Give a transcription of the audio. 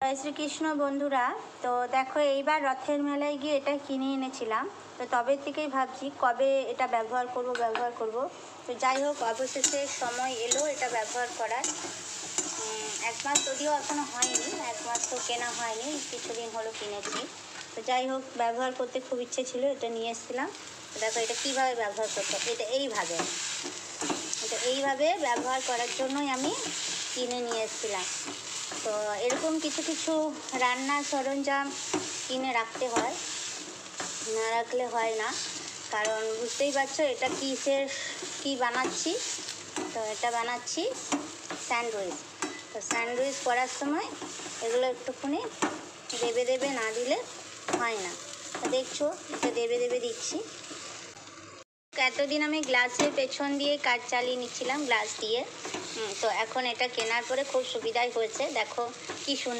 জয় শ্রীকৃষ্ণ বন্ধুরা। তো দেখো, এইবার রথের মেলায় গিয়ে এটা কিনে এনেছিলাম। তো তবে থেকেই ভাবছি কবে এটা ব্যবহার করব। তো যাই হোক, অবশেষে সময় এলো এটা ব্যবহার করার। 1 মাস যদিও এখনও হয়নি, 1 মাস তো কেনা হয়নি, কিছুদিন হলো কিনেছি। তো যাই হোক, ব্যবহার করতে খুব ইচ্ছে ছিল, এটা নিয়ে এসেছিলাম। দেখো এটা কীভাবে ব্যবহার করতে, এটা এইভাবে ব্যবহার করার জন্যই আমি কিনে নিয়ে এসেছিলাম। তো এরকম কিছু কিছু রান্নার সরঞ্জাম কিনে রাখতে হয়, না রাখলে হয় না। কারণ বুঝতেই পারছো এটা কী বানাচ্ছি। তো এটা বানাচ্ছি স্যান্ডউইচ। তো স্যান্ডউইচ করার সময় এগুলো একটুখানি দেবে না দিলে হয় না। তো দেখছো এটা দেবে দিচ্ছি। এতদিন আমি গ্লাসের পেছন দিয়ে কাজ চালিয়ে নিচ্ছিলাম, গ্লাস দিয়ে। তো এখন এটা কেনার পরে খুব সুবিধাই হয়েছে। দেখো কি সুন্দর